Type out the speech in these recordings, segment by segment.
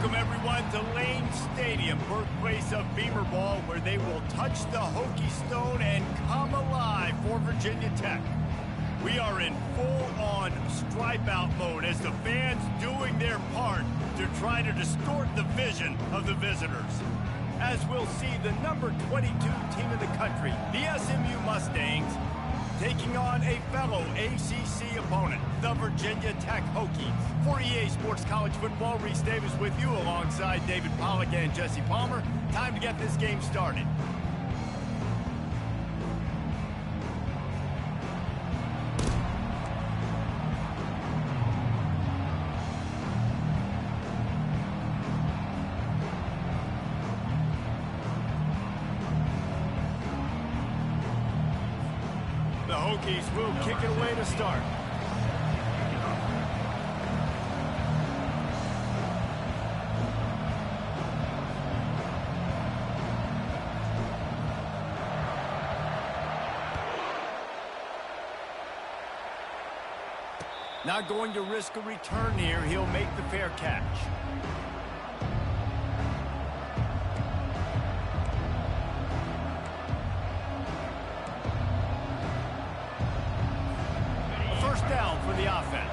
Welcome, everyone, to Lane Stadium, birthplace of Beamer Ball, where they will touch the Hokie Stone and come alive for Virginia Tech. We are in full-on stripe-out mode as the fans doing their part to try to distort the vision of the visitors. As we'll see, the number 22 team in the country, the SMU Mustangs, taking on a fellow ACC opponent, the Virginia Tech Hokies. For EA Sports College Football, Reese Davis with you alongside David Pollack and Jesse Palmer. Time to get this game started. The Hokies will kick it away to start. Not going to risk a return here. He'll make the fair catch. First down for the offense.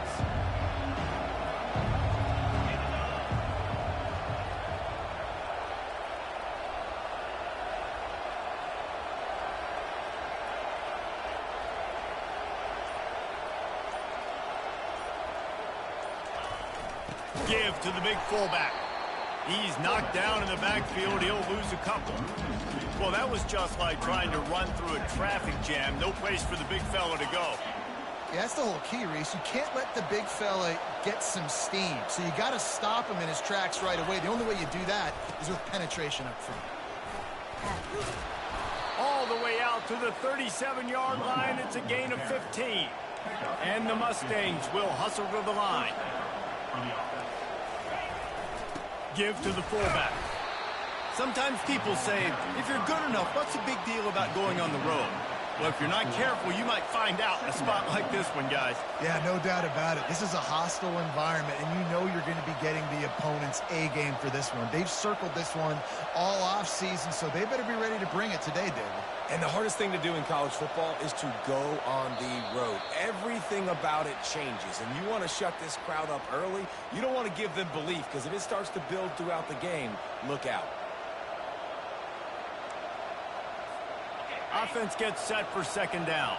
Give to the big fullback. He's knocked down in the backfield. He'll lose a couple. Well, that was just like trying to run through a traffic jam. No place for the big fella to go. Yeah, that's the whole key, Reese. You can't let the big fella get some steam. So you got to stop him in his tracks right away. The only way you do that is with penetration up front. All the way out to the 37-yard line. It's a gain of 15. And the Mustangs will hustle to the line. Give to the fullback. Sometimes people say, if you're good enough, what's the big deal about going on the road? Well, if you're not careful, you might find out in a spot like this one, guys. Yeah, no doubt about it. This is a hostile environment, and you know you're going to be getting the opponent's A game for this one. They've circled this one all off season, so they better be ready to bring it today, David. And the hardest thing to do in college football is to go on the road. Everything about it changes, and you want to shut this crowd up early. You don't want to give them belief, because if it starts to build throughout the game, look out. Offense gets set for second down.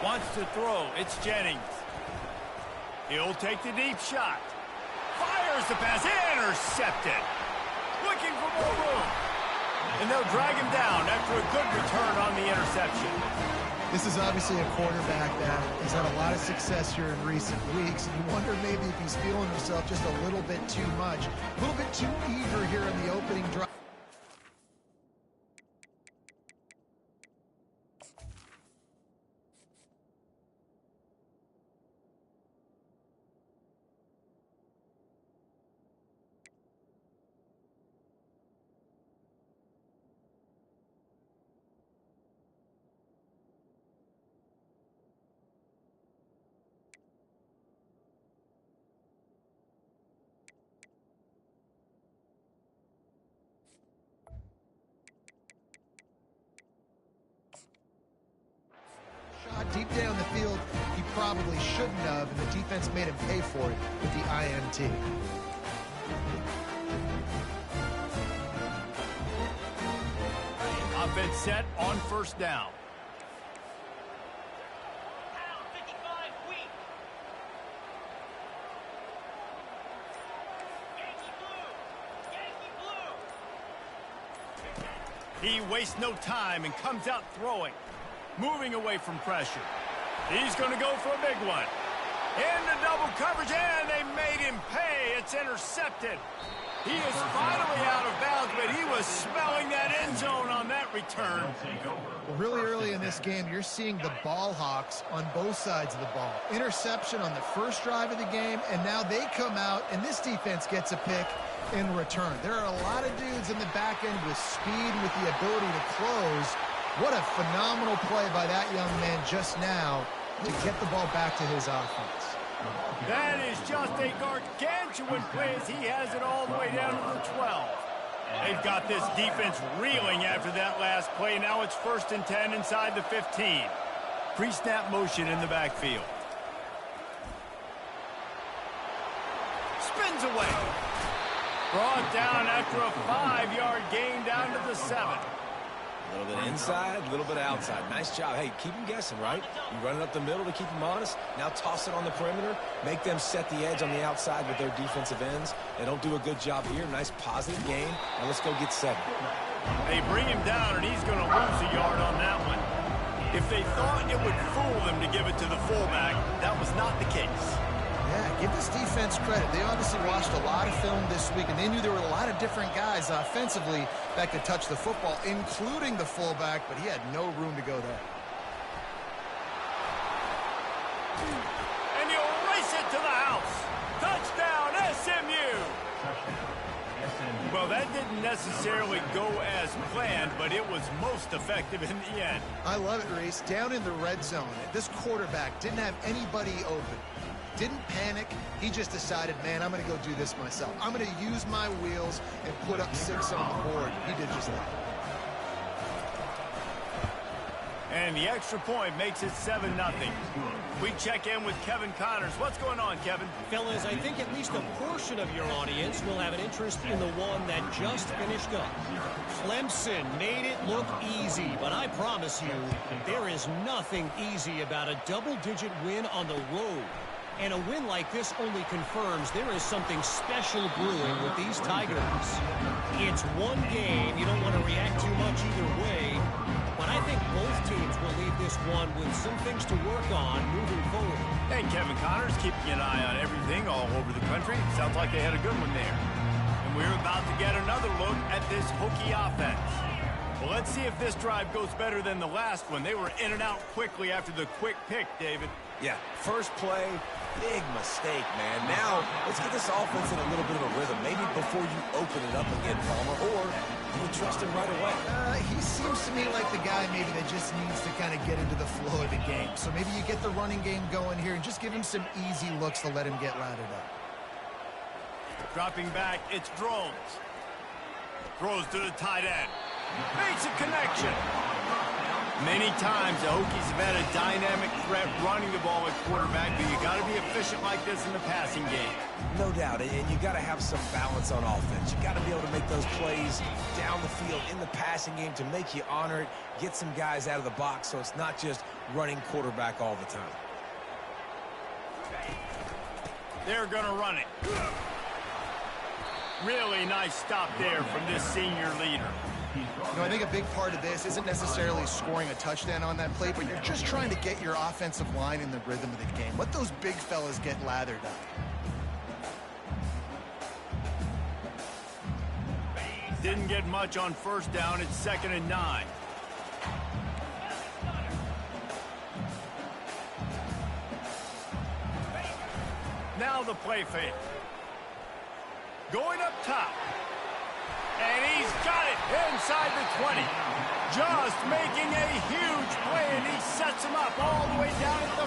Wants to throw. It's Jennings. He'll take the deep shot. Fires the pass. Intercepted. Looking for more room. And they'll drag him down after a good return on the interception. This is obviously a quarterback that has had a lot of success here in recent weeks. And you wonder maybe if he's feeling himself just a little bit too much, a little bit too eager here in the opening drive. Deep down the field, he probably shouldn't have, and the defense made him pay for it with the INT. Offense set on first down. He wastes no time and comes out throwing. Moving away from pressure. He's going to go for a big one. Into double coverage, and they made him pay. It's intercepted. He is finally out of bounds, but he was smelling that end zone on that return. Well, really early in this game, you're seeing the ball hawks on both sides of the ball. Interception on the first drive of the game, and now they come out, and this defense gets a pick in return. There are a lot of dudes in the back end with speed, with the ability to close. What a phenomenal play by that young man just now to get the ball back to his offense. That is just a gargantuan play as he has it all the way down to the 12. They've got this defense reeling after that last play. Now it's 1st and 10 inside the 15. Pre-snap motion in the backfield. Spins away. Brought down after a 5-yard gain down to the 7. A little bit inside, a little bit outside. Nice job. Hey, keep them guessing, right? You run it up the middle to keep them honest. Now toss it on the perimeter. Make them set the edge on the outside with their defensive ends. They don't do a good job here. Nice positive gain. Now let's go get 7. They bring him down, and he's going to lose a yard on that one. If they thought it would fool them to give it to the fullback, that was not the case. Yeah, give this defense credit. They obviously watched a lot of film this week, and they knew there were a lot of different guys offensively that could touch the football, including the fullback, but he had no room to go there. And he'll race it to the house. Touchdown, SMU! Well, that didn't necessarily go as planned, but it was most effective in the end. I love it, Reese. Down in the red zone, this quarterback didn't have anybody open. Didn't panic. He just decided, man, I'm going to go do this myself. I'm going to use my wheels and put up 6 on the board. He did just that. And the extra point makes it 7-0. We check in with Kevin Connors. What's going on, Kevin? Fellas, I think at least a portion of your audience will have an interest in the one that just finished up. Clemson made it look easy, but I promise you, there is nothing easy about a double-digit win on the road. And a win like this only confirms there is something special brewing with these Tigers. It's one game. You don't want to react too much either way. But I think both teams will leave this one with some things to work on moving forward. Hey, Kevin Connors, keeping an eye on everything all over the country. Sounds like they had a good one there. And we're about to get another look at this Hokie offense. Well, let's see if this drive goes better than the last one. They were in and out quickly after the quick pick, David. Yeah, first play, big mistake, man. Now, let's get this offense in a little bit of a rhythm. Maybe before you open it up again, Palmer, or you trust him right away. He seems to me like the guy maybe that just needs to kind of get into the flow of the game. So maybe you get the running game going here and just give him some easy looks to let him get lathered up. Dropping back, it's Drones. Throws to the tight end. Makes a connection. Many times the Hokies have had a dynamic threat running the ball at quarterback, but you got to be efficient like this in the passing game. No doubt, and you got to have some balance on offense. You got to be able to make those plays down the field in the passing game to make you honor it, get some guys out of the box so it's not just running quarterback all the time. They're going to run it. Really nice stop there from this senior leader. You know, I think a big part of this isn't necessarily scoring a touchdown on that play, but you're just trying to get your offensive line in the rhythm of the game. Let those big fellas get lathered up. Didn't get much on first down. It's 2nd and 9. Now the play fake. Going up top. And he's got it inside the 20. Just making a huge play, and he sets him up all the way down at the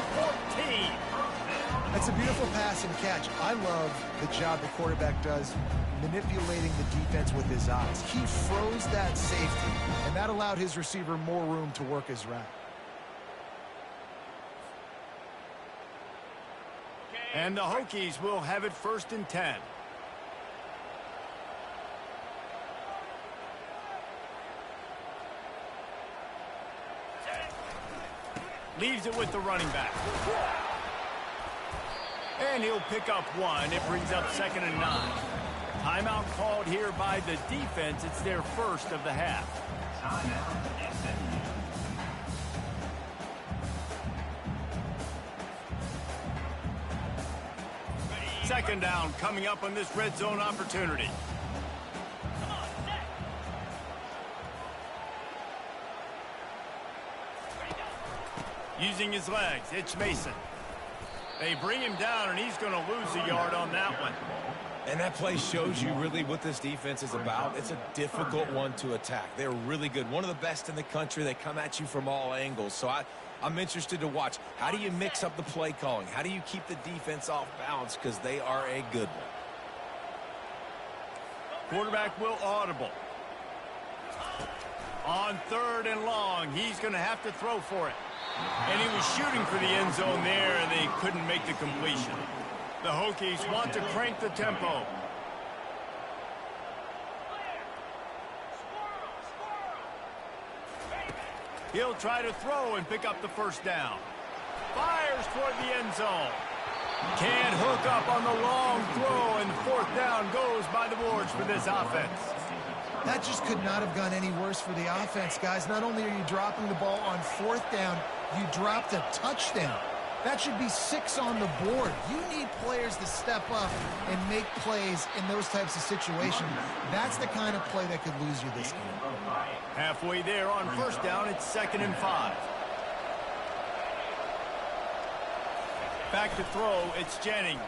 14. That's a beautiful pass and catch. I love the job the quarterback does manipulating the defense with his eyes. He froze that safety, and that allowed his receiver more room to work his route. And the Hokies will have it 1st and 10. Leaves it with the running back. And he'll pick up 1. It brings up 2nd and 9. Timeout called here by the defense. It's their first of the half. Second down coming up on this red zone opportunity. Using his legs, it's Mason. They bring him down, and he's going to lose a yard on that one. And that play shows you really what this defense is about. It's a difficult one to attack. They're really good. One of the best in the country. They come at you from all angles. So I'm interested to watch. How do you mix up the play calling? How do you keep the defense off balance? Because they are a good one. Quarterback will audible. On 3rd and long, he's going to have to throw for it. And he was shooting for the end zone there, and they couldn't make the completion. The Hokies want to crank the tempo. He'll try to throw and pick up the first down. Fires toward the end zone. Can't hook up on the long throw, and 4th down goes by the boards for this offense. That just could not have gone any worse for the offense, guys. Not only are you dropping the ball on 4th down, you dropped a touchdown. That should be 6 on the board. You need players to step up and make plays in those types of situations. That's the kind of play that could lose you this game. Halfway there on 1st down, it's 2nd and 5. Back to throw, it's Jennings.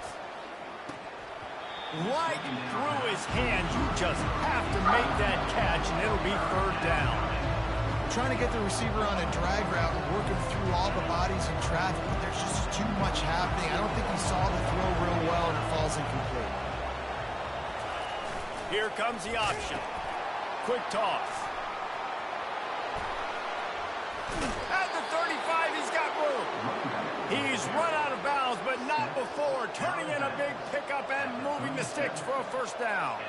Right through his hands. You just have to make that catch, and it'll be 3rd down. Trying to get the receiver on a drag route and working through all the bodies in traffic, but there's just too much happening. I don't think he saw the throw real well, and it falls incomplete. Here comes the option. Quick toss. At the 35, he's got room. He's run out of bounds, but not before turning in a big pickup and moving the sticks for a 1st down.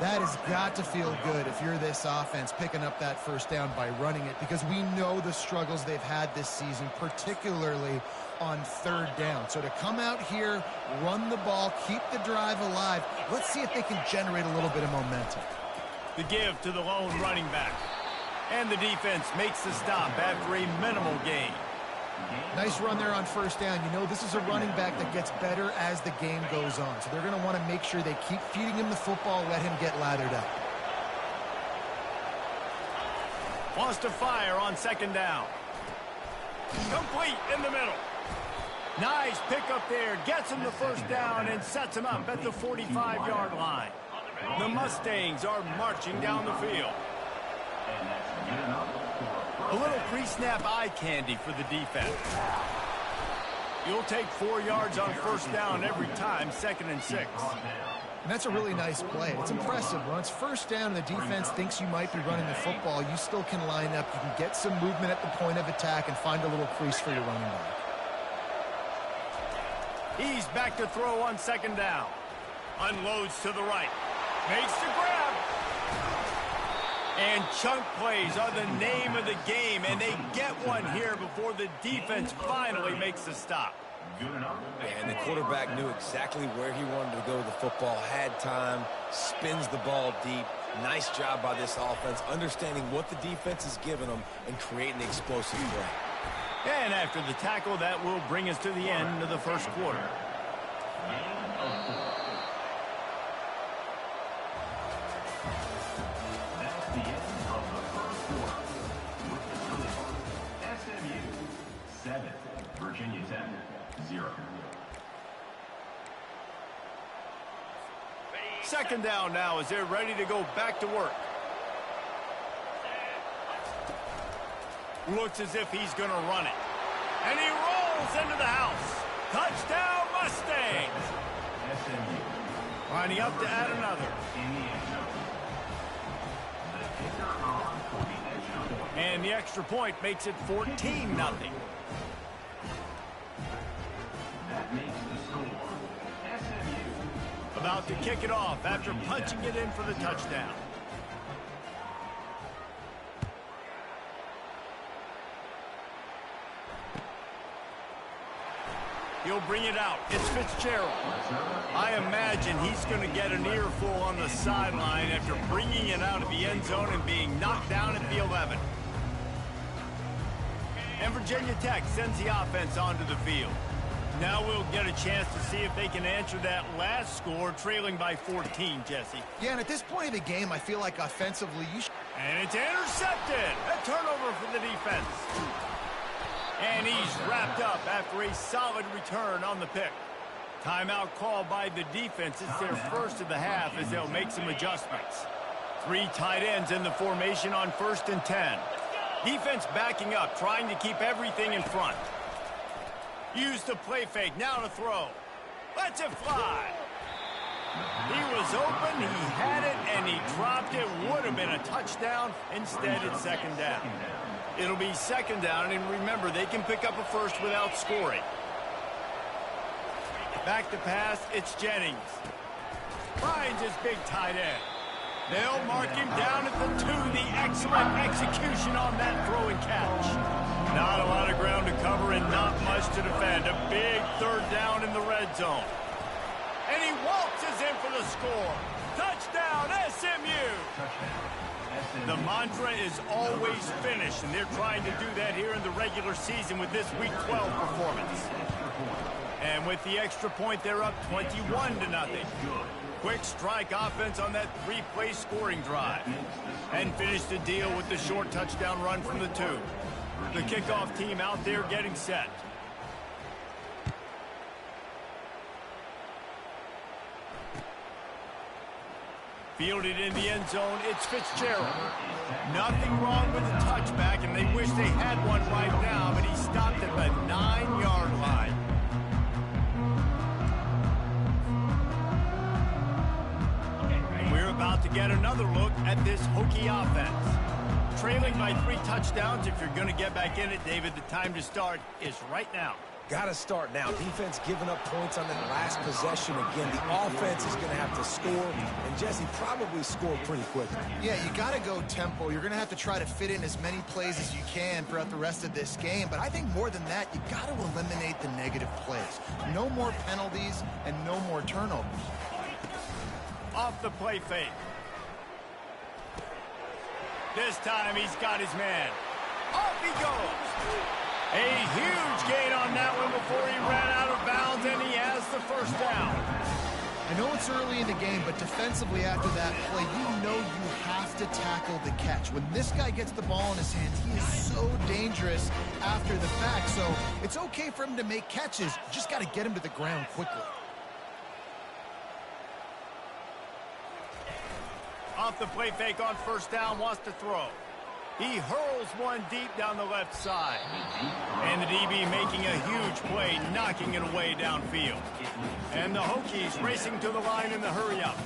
That has got to feel good if you're this offense picking up that 1st down by running it, because we know the struggles they've had this season, particularly on 3rd down. So to come out here, run the ball, keep the drive alive, let's see if they can generate a little bit of momentum. The give to the lone running back. And the defense makes the stop after a minimal gain. Nice run there on 1st down. You know, this is a running back that gets better as the game goes on. So they're going to want to make sure they keep feeding him the football, let him get lathered up. Wants to fire on 2nd down. Complete in the middle. Nice pickup there. Gets him the 1st down and sets him up at the 45-yard line. The Mustangs are marching down the field. A little pre-snap eye candy for the defense. You'll take 4 yards on 1st down every time, 2nd and 6. And that's a really nice play. It's impressive. When it's 1st down and the defense thinks you might be running the football, you still can line up. You can get some movement at the point of attack and find a little crease for your running back. He's back to throw on 2nd down. Unloads to the right. Makes the grab. And chunk plays are the name of the game, and they get one here before the defense finally makes the stop. And the quarterback knew exactly where he wanted to go with the football, had time, spins the ball deep. Nice job by this offense, understanding what the defense is giving them and creating the explosive play. And after the tackle, that will bring us to the end of the 1st quarter. Virginia Tech, 0. 2nd down now as they're ready to go back to work. Looks as if he's going to run it. And he rolls into the house. Touchdown, Mustangs! Lining up to add another. And the extra point makes it 14-0. About to kick it off after punching it in for the touchdown. He'll bring it out. It's Fitzgerald. I imagine he's going to get an earful on the sideline after bringing it out of the end zone and being knocked down at the 11. And Virginia Tech sends the offense onto the field. Now we'll get a chance to see if they can answer that last score, trailing by 14, Jesse. Yeah, and at this point of the game, I feel like offensively you should... And it's intercepted. A turnover for the defense. And he's wrapped up after a solid return on the pick. Timeout call by the defense. It's their first of the half as they'll make some adjustments. 3 tight ends in the formation on 1st and 10. Defense backing up, trying to keep everything in front. Use the play fake, now to throw. Lets it fly. He was open, he had it, and he dropped it. Would have been a touchdown. Instead, it's 2nd down. It'll be 2nd down, and remember, they can pick up a first without scoring. Back to pass, it's Jennings. Finds his big tight end. They'll mark him down at the 2. The excellent execution on that throw and catch. Not a lot of ground to cover and not much to defend. A big 3rd down in the red zone. And he waltzes in for the score. Touchdown, SMU! The mantra is always finish, and they're trying to do that here in the regular season with this Week 12 performance. And with the extra point, they're up 21-0. Quick strike offense on that 3-play scoring drive. And finish the deal with the short touchdown run from the 2. The kickoff team out there getting set. Fielded in the end zone, it's Fitzgerald. Nothing wrong with the touchback, and they wish they had one right now, but he stopped at the 9-yard line. We're about to get another look at this Hokie offense. Trailing by 3 touchdowns. If you're going to get back in it, David, the time to start is right now. Got to start now. Defense giving up points on that last possession again. The offense is going to have to score, and Jesse probably scored pretty quickly. Yeah, you got to go tempo. You're going to have to try to fit in as many plays as you can throughout the rest of this game. But I think more than that, you got to eliminate the negative plays. No more penalties and no more turnovers. Off the play fake. This time he's got his man. Off he goes. A huge gain on that one before he ran out of bounds, and he has the 1st down. I know it's early in the game, but defensively after that play, you know you have to tackle the catch. When this guy gets the ball in his hands, he is so dangerous after the fact. So it's okay for him to make catches. You just got to get him to the ground quickly. Off the play fake on 1st down, wants to throw. He hurls one deep down the left side. And the DB making a huge play, knocking it away downfield. And the Hokies racing to the line in the hurry-up.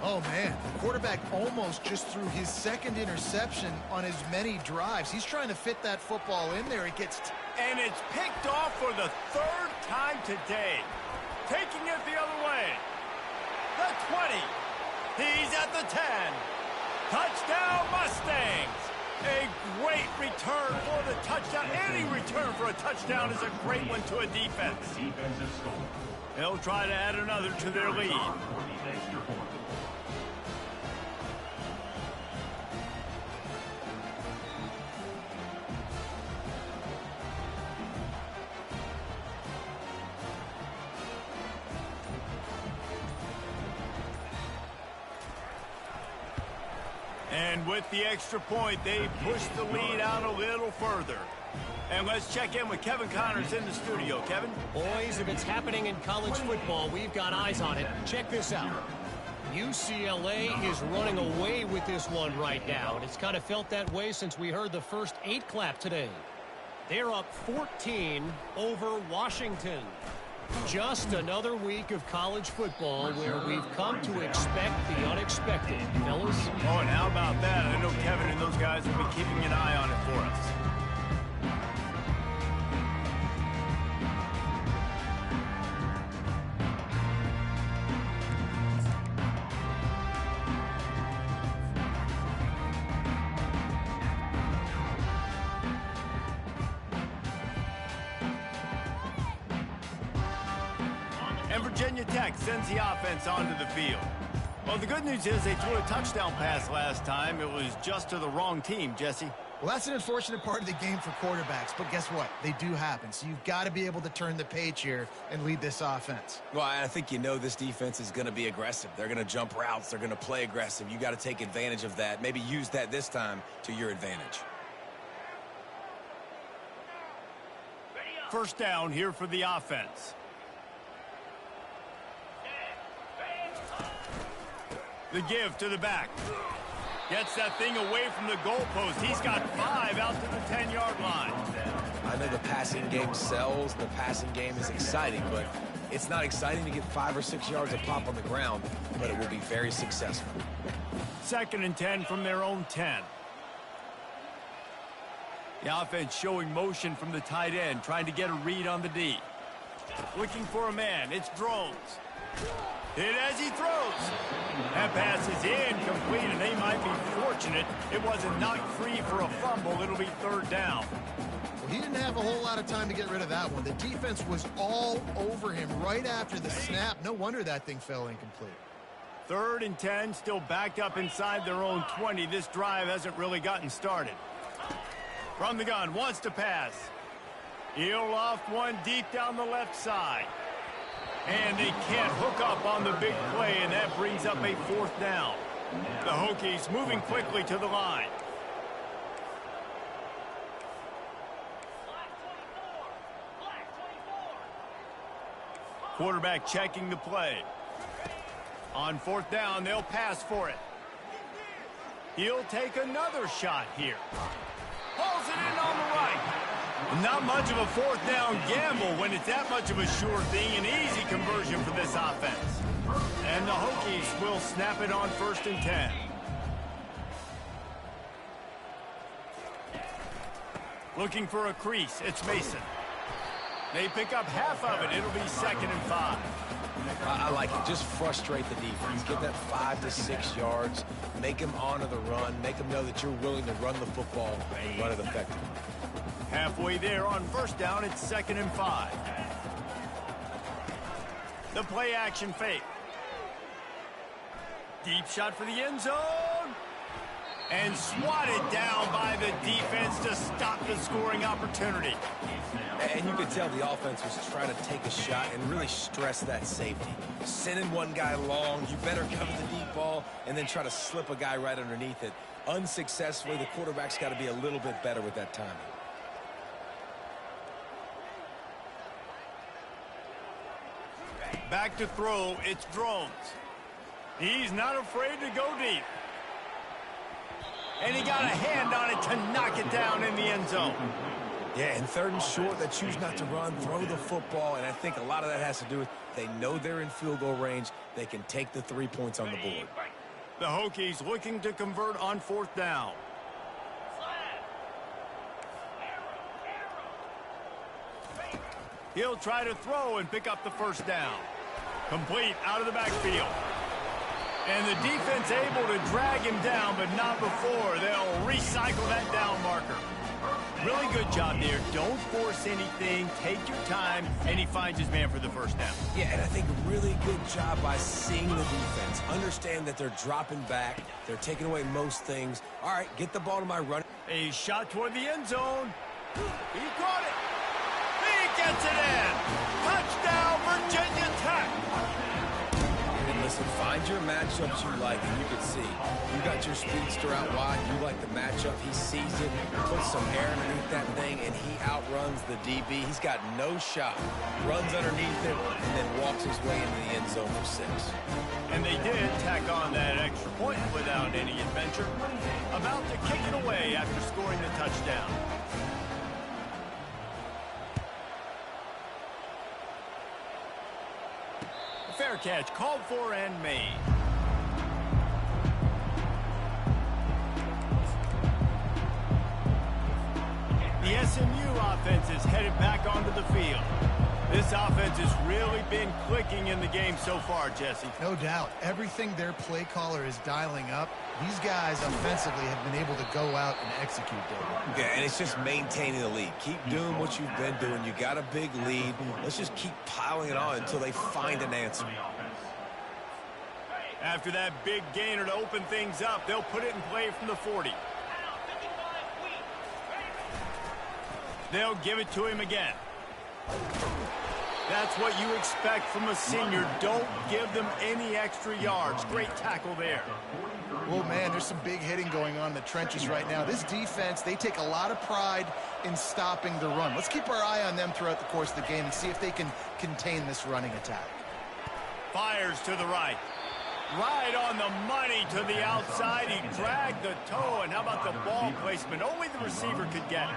Oh, man, the quarterback almost just threw his 2nd interception on as many drives. He's trying to fit that football in there. It gets... And it's picked off for the 3rd time today. Taking it the other way. The 20. He's at the 10. Touchdown, Mustangs. A great return for the touchdown. Any return for a touchdown is a great one to a defense. They'll try to add another to their lead. And with the extra point, they push the lead out a little further. And let's check in with Kevin Connors in the studio. Kevin? Boys, if it's happening in college football, we've got eyes on it. Check this out. UCLA is running away with this one right now, and it's kind of felt that way since we heard the first 8 clap today. They're up 14 over Washington. Just another week of college football where we've come to expect the unexpected, fellas. Oh, and how about that? I know Kevin and those guys will be keeping an eye on it for us. And Virginia Tech sends the offense onto the field. Well, the good news is they threw a touchdown pass last time. It was just to the wrong team, Jesse. Well, that's an unfortunate part of the game for quarterbacks, but guess what? They do happen, so you've got to be able to turn the page here and lead this offense. Well, I think you know this defense is going to be aggressive. They're going to jump routes. They're going to play aggressive. You got to take advantage of that. Maybe use that this time to your advantage. 1st down here for the offense. The give to the back. Gets that thing away from the goalpost. He's got 5 out to the 10-yard line. I know the passing game sells. The passing game is exciting, but it's not exciting to get 5 or 6 yards of pop on the ground, but it will be very successful. 2nd and 10 from their own 10. The offense showing motion from the tight end, trying to get a read on the D. Looking for a man. It's Drones. Hit as he throws. That pass is incomplete, and they might be fortunate it wasn't knocked free for a fumble. It'll be 3rd down. Well, he didn't have a whole lot of time to get rid of that one. The defense was all over him right after the snap. No wonder that thing fell incomplete. 3rd and 10, still backed up inside their own 20. This drive hasn't really gotten started. From the gun, wants to pass. He'll loft one deep down the left side. And they can't hook up on the big play, and that brings up a 4th down. The Hokies moving quickly to the line. Quarterback checking the play. On 4th down, they'll pass for it. He'll take another shot here. Pulls it in on the right. Not much of a 4th down gamble when it's that much of a sure thing. An easy conversion for this offense. And the Hokies will snap it on 1st and 10. Looking for a crease. It's Mason. They pick up half of it. It'll be 2nd and 5. I like it. Just frustrate the defense. Get that 5 to 6 yards. Make them honor the run. Make them know that you're willing to run the football and run it effectively. Halfway there on 1st down, it's 2nd and 5. The play action fake. Deep shot for the end zone. And swatted down by the defense to stop the scoring opportunity. And you could tell the offense was trying to take a shot and really stress that safety. Sending one guy long, you better cover the deep ball, and then try to slip a guy right underneath it. Unsuccessfully, the quarterback's got to be a little bit better with that timing. Back to throw, it's Drones. He's not afraid to go deep. And he got a hand on it to knock it down in the end zone. Yeah, and 3rd and short, they choose not to run, throw the football, and I think a lot of that has to do with they know they're in field goal range. They can take the 3 points on the board. The Hokies looking to convert on 4th down. He'll try to throw and pick up the 1st down. Complete out of the backfield. And the defense able to drag him down, but not before. They'll recycle that down marker. Really good job there. Don't force anything. Take your time, and he finds his man for the 1st down. Yeah, and I think a really good job by seeing the defense. Understand that they're dropping back. They're taking away most things. All right, get the ball to my run. A shot toward the end zone. He caught it. He gets it in. Touchdown, Virginia Tech. And listen, find your matchups you like, and you can see. You got your speedster out wide. You like the matchup. He sees it, puts some air underneath that thing, and he outruns the DB. He's got no shot. Runs underneath it, and then walks his way into the end zone for 6. And they did tack on that extra point without any adventure. About to kick it away after scoring the touchdown. Fair catch, called for and made. The SMU offense is headed back onto the field. This offense has really been clicking in the game so far, Jesse. No doubt. Everything their play caller is dialing up, these guys offensively have been able to go out and execute, David. Yeah, and it's just maintaining the lead. Keep doing what you've been doing. You got a big lead. Let's just keep piling it on until they find an answer. After that big gainer to open things up, they'll put it in play from the 40. They'll give it to him again. That's what you expect from a senior. Don't give them any extra yards. Great tackle there. Well, man, there's some big hitting going on in the trenches right now. This defense, they take a lot of pride in stopping the run. Let's keep our eye on them throughout the course of the game and see if they can contain this running attack. Fires to the right. Right on the money to the outside. He dragged the toe, and how about the ball placement? Only the receiver could get it.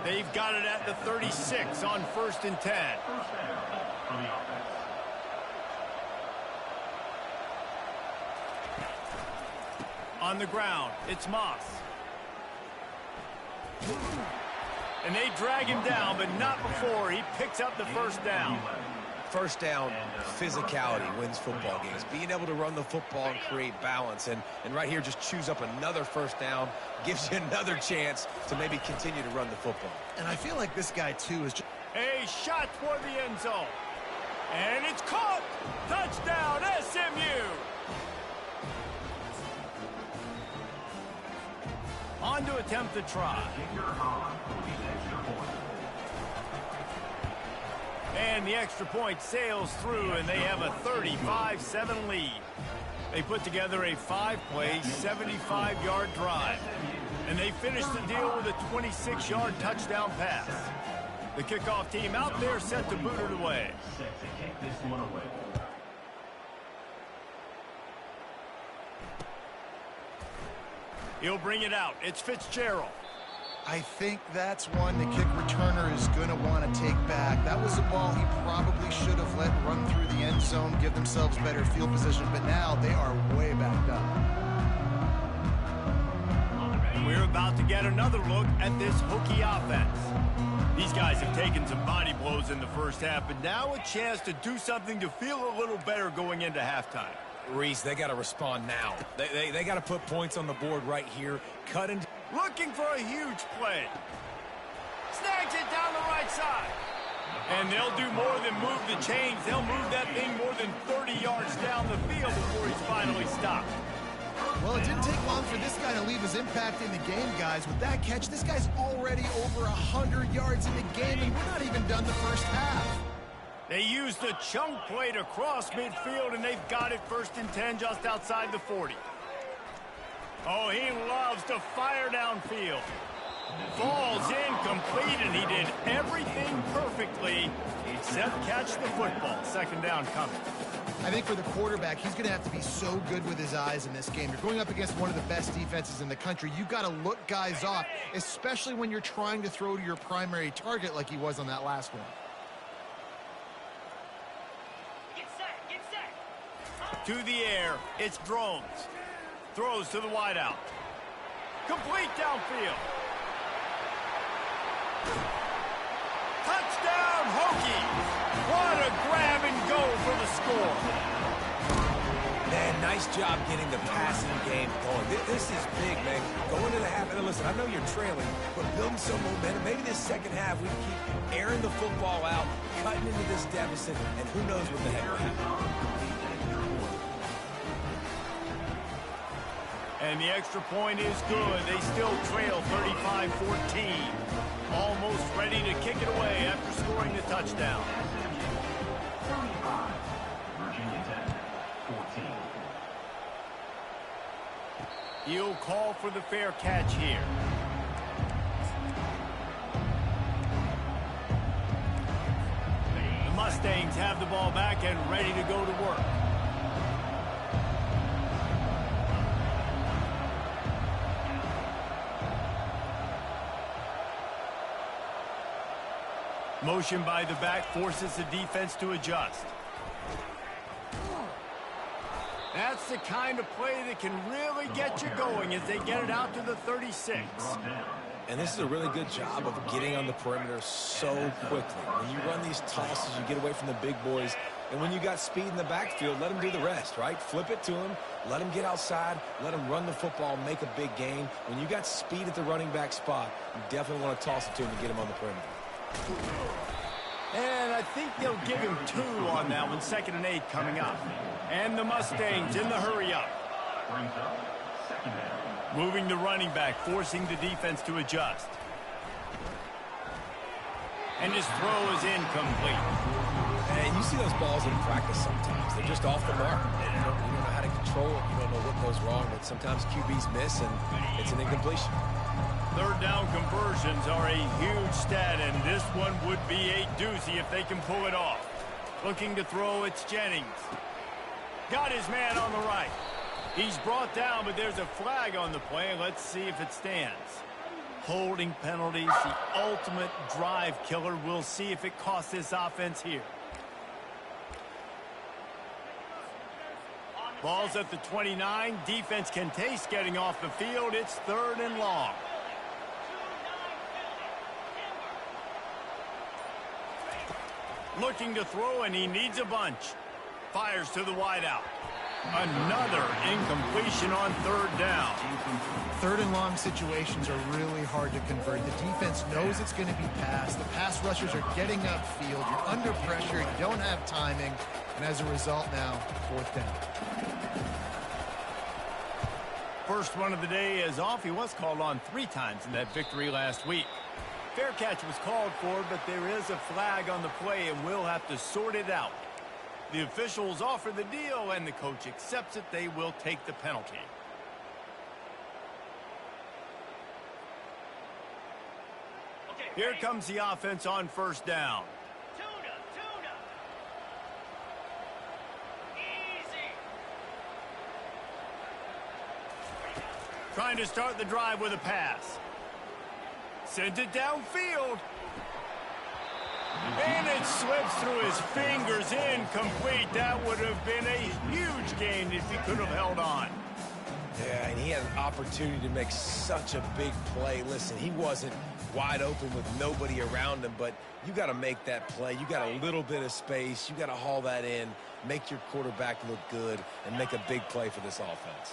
They've got it at the 36 on 1st and 10. On the ground, it's Moss. And they drag him down, but not before he picks up the first down. First down, physicality wins football games. Being able to run the football and create balance. And right here, just choose up another first down, gives you another chance to maybe continue to run the football. And I feel like this guy, too, is just... A shot toward the end zone. And it's caught! Touchdown, SMU! On to attempt the try. And the extra point sails through, and they have a 35-7 lead. They put together a 5-play, 75-yard drive. And they finish the deal with a 26-yard touchdown pass. The kickoff team out there set to boot it away. Set to kick this one away. He'll bring it out. It's Fitzgerald. I think that's one the kick returner is going to want to take back. That was a ball he probably should have let run through the end zone, give themselves better field position, but now they are way backed up. We're about to get another look at this Hokie offense. These guys have taken some body blows in the first half, but now a chance to do something to feel a little better going into halftime. Reese, they got to respond now. They got to put points on the board right here. Cut into... Looking for a huge play. Snags it down the right side. And they'll do more than move the chains. They'll move that thing more than 30 yards down the field before he's finally stopped. Well, it didn't take long for this guy to leave his impact in the game, guys. With that catch, this guy's already over 100 yards in the game, and we're not even done the first half. They used the chunk play to cross midfield, and they've got it 1st and 10 just outside the 40. Oh, he loves to fire downfield. Falls incomplete, and he did everything perfectly except catch the football. 2nd down coming. I think for the quarterback, he's going to have to be so good with his eyes in this game. You're going up against one of the best defenses in the country. You've got to look guys off, especially when you're trying to throw to your primary target like he was on that last one. To the air, it's Drones. Throws to the wideout. Complete downfield. Touchdown, Hokies! What a grab and go for the score. Man, nice job getting the passing game going. This is big, man. Going into the half, and listen, I know you're trailing, but building some momentum. Maybe this second half we keep airing the football out, cutting into this deficit, and who knows what the heck will happen. And the extra point is good. They still trail 35-14. Almost ready to kick it away after scoring the touchdown. 35, Virginia Tech, 14. He'll call for the fair catch here. The Mustangs have the ball back and ready to go to work. Motion by the back forces the defense to adjust. That's the kind of play that can really get you going as they get it out to the 36. And this is a really good job of getting on the perimeter so quickly. When you run these tosses, you get away from the big boys. And when you got speed in the backfield, let them do the rest, right? Flip it to them, let them get outside, let them run the football, make a big gain. When you got speed at the running back spot, you definitely want to toss it to him and get him on the perimeter. And I think they'll give him 2 on that one. 2nd and 8 coming up. And the Mustangs in the hurry up. Moving the running back, forcing the defense to adjust. And his throw is incomplete. And you see those balls in practice sometimes. They're just off the mark. You don't know how to control it. You don't know what goes wrong. But sometimes QBs miss, and it's an incompletion. 3rd down conversions are a huge stat, and this one would be a doozy if they can pull it off. Looking to throw, it's Jennings. Got his man on the right. He's brought down, but there's a flag on the play. Let's see if it stands. Holding penalties, the ultimate drive killer. We'll see if it costs this offense here. Ball's at the 29. Defense can taste getting off the field. It's 3rd and long. Looking to throw, and he needs a bunch. Fires to the wideout. Another incompletion on 3rd down. 3rd and long situations are really hard to convert. The defense knows it's going to be passed. The pass rushers are getting upfield. You're under pressure. You don't have timing. And as a result now, 4th down. First one of the day is off. He was called on 3 times in that victory last week. Fair catch was called for, but there is a flag on the play, and we'll have to sort it out. The officials offer the deal, and the coach accepts it. They will take the penalty. Here comes the offense on 1st down. Trying to start the drive with a pass. Sends it downfield. And it slips through his fingers, incomplete. That would have been a huge gain if he could have held on. Yeah, and he had an opportunity to make such a big play. Listen, he wasn't wide open with nobody around him, but you got to make that play. You got a little bit of space. You got to haul that in, make your quarterback look good, and make a big play for this offense.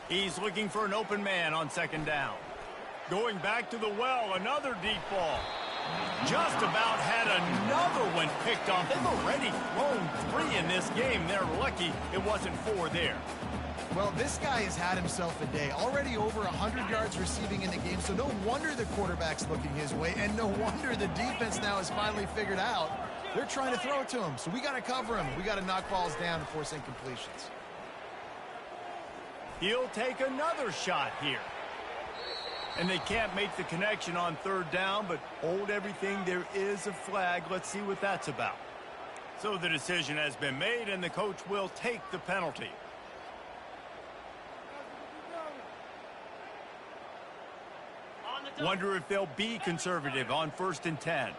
He's looking for an open man on 2nd down. Going back to the well, another deep ball. Just about had another one picked off. They've already thrown 3 in this game. They're lucky it wasn't 4 there. Well, this guy has had himself a day. Already over 100 yards receiving in the game, so no wonder the quarterback's looking his way, and no wonder the defense now has finally figured out they're trying to throw it to him. So we got to cover him. We got to knock balls down and force incompletions. He'll take another shot here. And they can't make the connection on 3rd down, but hold everything. There is a flag. Let's see what that's about. So the decision has been made, and the coach will take the penalty. Wonder if they'll be conservative on 1st and 10.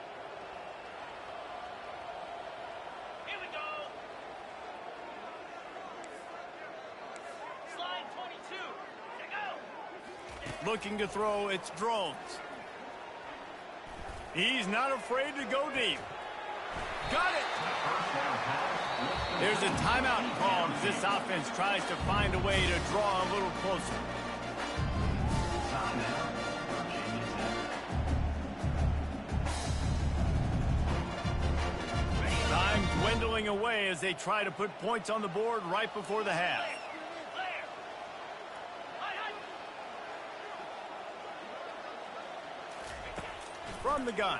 Looking to throw, it's Drones. He's not afraid to go deep. Got it! There's a timeout called as this offense tries to find a way to draw a little closer. Time dwindling away as they try to put points on the board right before the half. From the gun.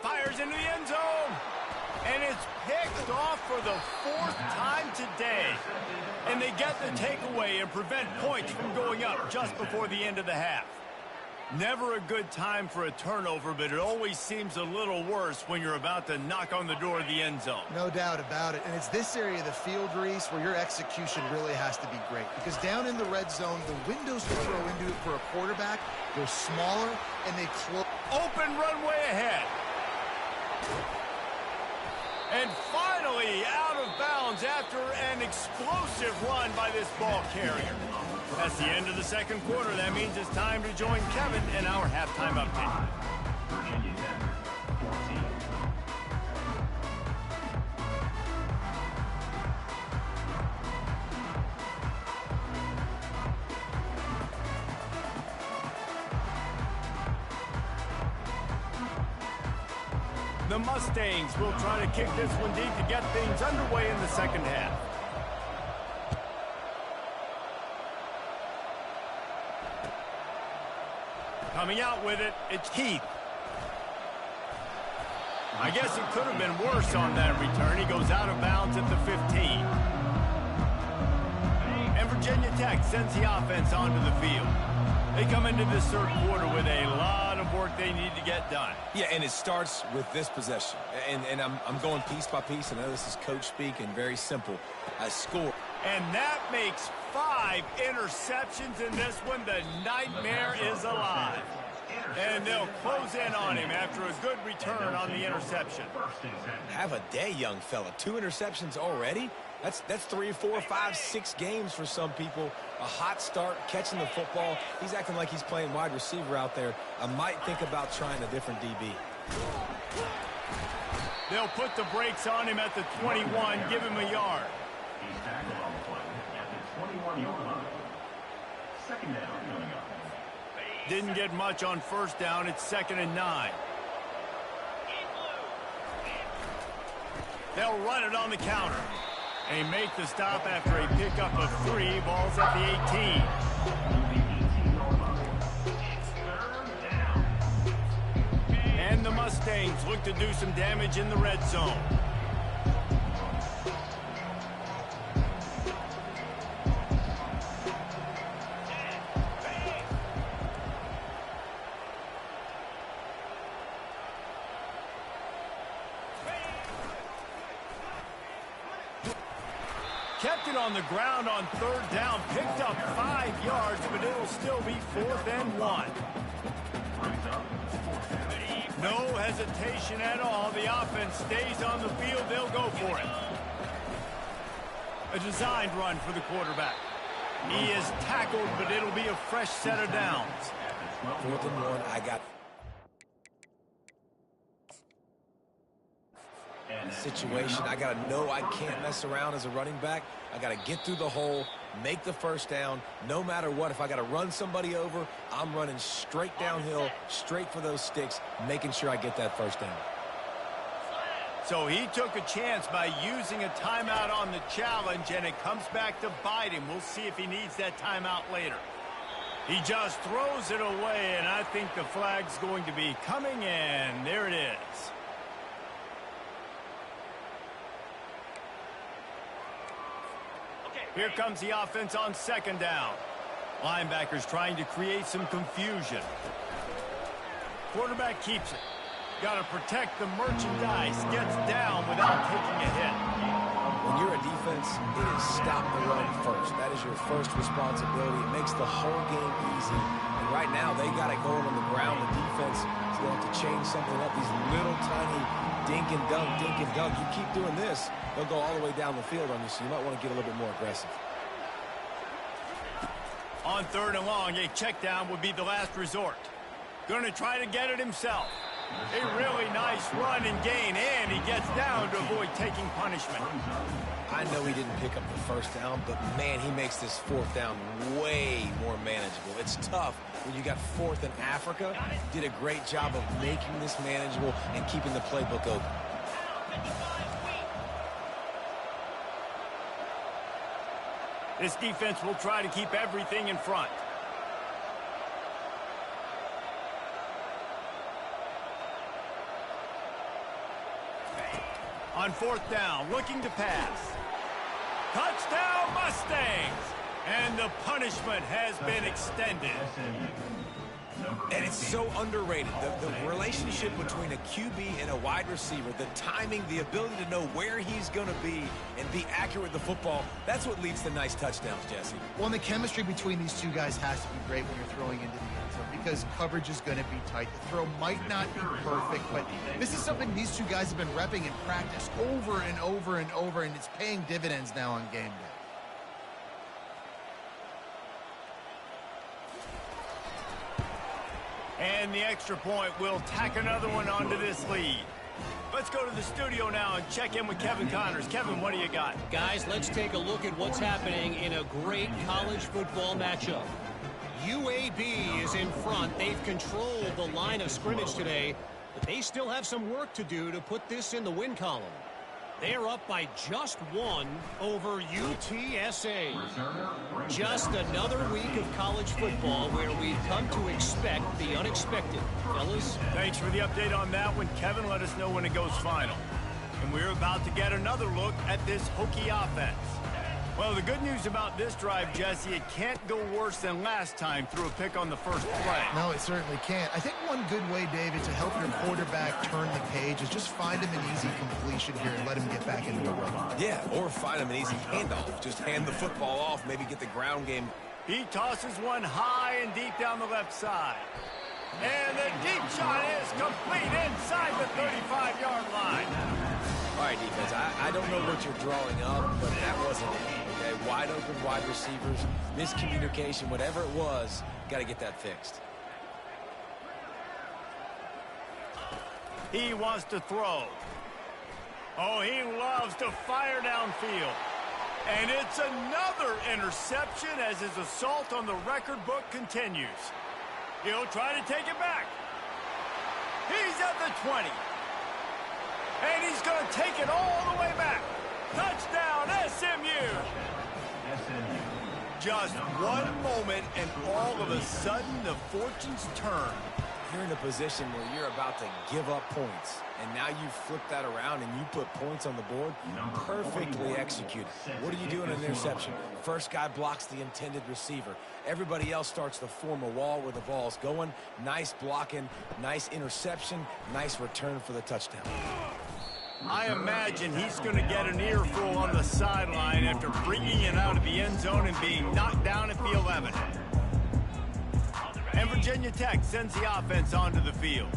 Fires into the end zone. And it's picked off for the 4th time today. And they get the takeaway and prevent points from going up just before the end of the half. Never a good time for a turnover, but it always seems a little worse when you're about to knock on the door of the end zone. No doubt about it. And it's this area of the field, Reese, where your execution really has to be great. Because down in the red zone, the windows to throw into it for a quarterback, they're smaller and they close. Open runway ahead. And finally out of bounds after an explosive run by this ball carrier. That's the end of the 2nd quarter. That means it's time to join Kevin in our halftime update. Virginia Tech, 14. The Mustangs will try to kick this one deep to get things underway in the 2nd half. Coming out with it, it's Heath. I guess it could have been worse on that return. He goes out of bounds at the 15. And Virginia Tech sends the offense onto the field. They come into this 3rd quarter with a lot of work they need to get done. Yeah, and it starts with this possession. And I'm going piece by piece. I know this is coach speak and very simple. I score. And that makes 5 interceptions in this one. The nightmare is alive. And they'll close in on him after a good return on the interception. Have a day, young fella. 2 interceptions already? That's 3, 4, 5, 6 games for some people. A hot start, catching the football. He's acting like he's playing wide receiver out there. I might think about trying a different DB. They'll put the brakes on him at the 21, give him a yard. He's tackled on the play at the 21-yard line. Second down coming up. Didn't get much on first down. It's 2nd and 9. They'll run it on the counter. They make the stop after a pickup of 3. Ball's at the 18. And the Mustangs look to do some damage in the red zone. Kept it on the ground on 3rd down, picked up 5 yards, but it'll still be 4th and 1. No hesitation at all. The offense stays on the field. They'll go for it. A designed run for the quarterback. He is tackled, but it'll be a fresh set of downs. 4th and 1, I got situation. I got to know I can't mess around as a running back. I got to get through the hole, make the first down, no matter what. If I got to run somebody over, I'm running straight downhill, straight for those sticks, making sure I get that first down. So he took a chance by using a timeout on the challenge, and it comes back to bite him. We'll see if he needs that timeout later. He just throws it away, and I think the flag's going to be coming in. There it is. Here comes the offense on 2nd down. Linebackers trying to create some confusion. Quarterback keeps it. Got to protect the merchandise. Gets down without taking a hit. When you're a defense, it is stop the run first. That is your first responsibility. It makes the whole game easy. And right now, they got it going on the ground. The defense is going to have to change something up. These little tiny dink and dunk, dink and dunk. You keep doing this, they'll go all the way down the field on you, so you might want to get a little bit more aggressive. On 3rd and long, a check down would be the last resort. Going to try to get it himself. A really nice run and gain, and he gets down to avoid taking punishment. I know he didn't pick up the first down, but man, he makes this 4th down way more manageable. It's tough when you got 4th in Africa. Did a great job of making this manageable and keeping the playbook open. This defense will try to keep everything in front. On 4th down, looking to pass. Touchdown, Mustangs! And the punishment has been extended. And it's so underrated. The relationship between a QB and a wide receiver, the timing, the ability to know where he's going to be and be accurate with the football, that's what leads to nice touchdowns, Jesse. Well, and the chemistry between these two guys has to be great when you're throwing into the end zone because coverage is going to be tight. The throw might not be perfect, but this is something these two guys have been repping in practice over and over and over, and it's paying dividends now on game day. And the extra point will tack another one onto this lead. Let's go to the studio now and check in with Kevin Connors. Kevin, what do you got? Guys, let's take a look at what's happening in a great college football matchup. UAB is in front. They've controlled the line of scrimmage today, but they still have some work to do to put this in the win column. They're up by just 1 over UTSA. Just another week of college football where we've come to expect the unexpected. Fellas? Thanks for the update on that one, Kevin. Let us know when it goes final. And we're about to get another look at this Hokie offense. Well, the good news about this drive, Jesse, it can't go worse than last time through a pick on the first play. No, it certainly can't. I think one good way, David, to help your quarterback turn the page is just find him an easy completion here and let him get back into the run. Yeah, or find him an easy handoff. Just hand the football off, maybe get the ground game. He tosses one high and deep down the left side. And the deep shot is complete inside the 35-yard line. All right, defense, I don't know what you're drawing up, but that wasn't it. Okay, wide open wide receivers, miscommunication, whatever it was, got to get that fixed. He wants to throw. Oh, he loves to fire downfield. And it's another interception as his assault on the record book continues. He'll try to take it back. He's at the 20. And he's going to take it all the way back. Touchdown, SMU. Just one moment, and all of a sudden, the fortunes turn. You're in a position where you're about to give up points, and now you flip that around and you put points on the board. Perfectly executed. What do you do in an interception? First guy blocks the intended receiver. Everybody else starts to form a wall where the ball's going. Nice blocking, nice interception, nice return for the touchdown. I imagine he's going to get an earful on the sideline after bringing it out of the end zone and being knocked down at the 11. And Virginia Tech sends the offense onto the field.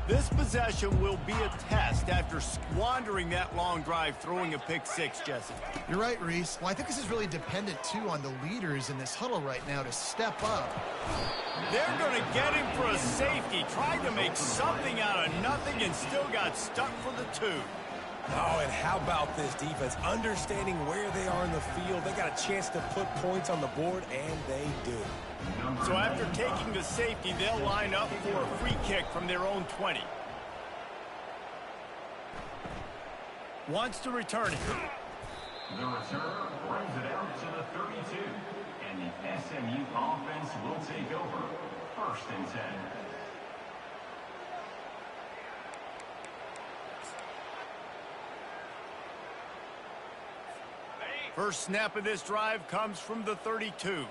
This possession will be a test after squandering that long drive, throwing a pick six, Jesse. You're right, Reese. Well, I think this is really dependent, too, on the leaders in this huddle right now to step up. They're going to get him for a safety. Tried to make something out of nothing and still got stuck for the two. Oh, and how about this defense? Understanding where they are in the field. They got a chance to put points on the board, and they do. So after taking the safety, they'll line up for a free kick from their own 20. Wants to return it. The return brings it out to the 32. And the SMU offense will take over. 1st and 10. First snap of this drive comes from the 32.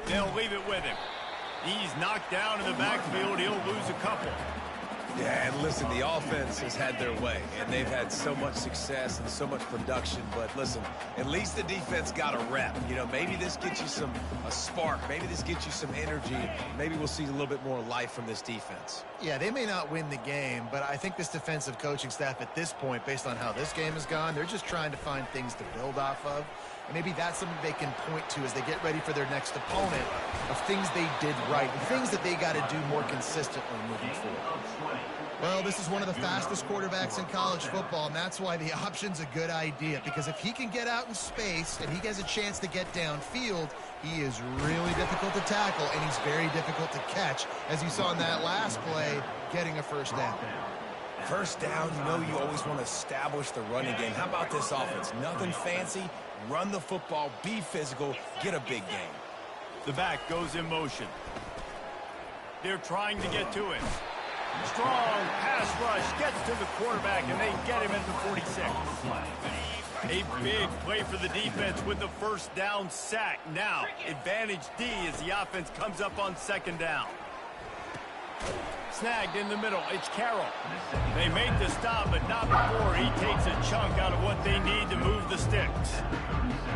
They'll leave it with him. He's knocked down in the backfield. He'll lose a couple. Yeah, and listen, the offense has had their way, and they've had so much success and so much production. But listen, at least the defense got a rep. You know, maybe this gets you a spark. Maybe this gets you some energy. Maybe we'll see a little bit more life from this defense. Yeah, they may not win the game, but I think this defensive coaching staff at this point, based on how this game has gone, they're just trying to find things to build off of. And maybe that's something they can point to as they get ready for their next opponent of things they did right and things that they got to do more consistently moving forward. Well, this is one of the fastest quarterbacks in college football, and that's why the option's a good idea, because if he can get out in space and he has a chance to get downfield, he is really difficult to tackle, and he's very difficult to catch, as you saw in that last play, getting a first down. First down, you know you always want to establish the running game. How about this offense? Nothing fancy. Run the football, be physical, get a big game. The back goes in motion. They're trying to get to him. Strong pass rush gets to the quarterback, and they get him at the 46. A big play for the defense with the first down sack. Now, advantage D as the offense comes up on 2nd down. Snagged in the middle. It's Carroll. They make the stop, but not before he takes a chunk out of what they need to move the sticks.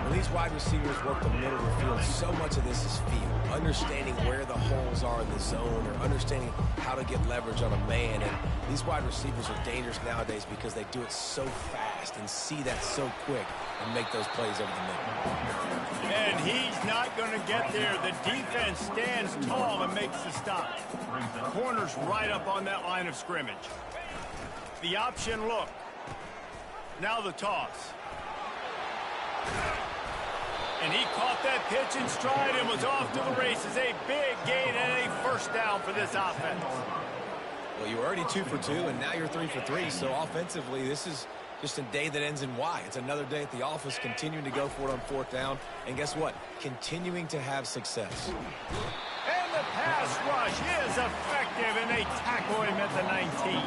When these wide receivers work the middle of the field, so much of this is feel. Understanding where the holes are in the zone or understanding how to get leverage on a man. And these wide receivers are dangerous nowadays because they do it so fast and see that so quick and make those plays over the middle. And he's not going to get there. The defense stands tall and makes the stop. Corner's right up on that line of scrimmage. The option look. Now the toss. And he caught that pitch in stride and was off to the races. A big gain and a first down for this offense. Well, you were already 2 for 2, and now you're 3 for 3. So offensively, this is just a day that ends in Y. It's another day at the office, continuing to go for it on 4th down. And guess what? Continuing to have success. And the pass rush is effective, and they tackle him at the 19.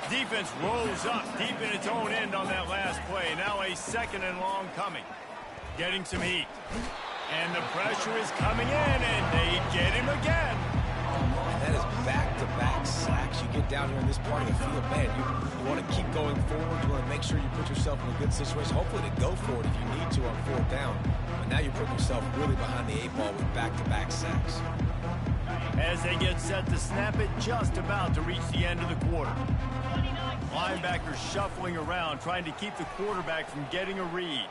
Defense rolls up deep in its own end on that last play. Now a 2nd and long coming. Getting some heat. And the pressure is coming in, and they get him again. And that is back-to-back sacks. You get down here in this part of the field, man, you want to keep going forward. You want to make sure you put yourself in a good situation, hopefully to go for it if you need to on 4th down. But now you put yourself really behind the 8 ball with back-to-back sacks. As they get set to snap it, just about to reach the end of the quarter. Linebackers shuffling around, trying to keep the quarterback from getting a read.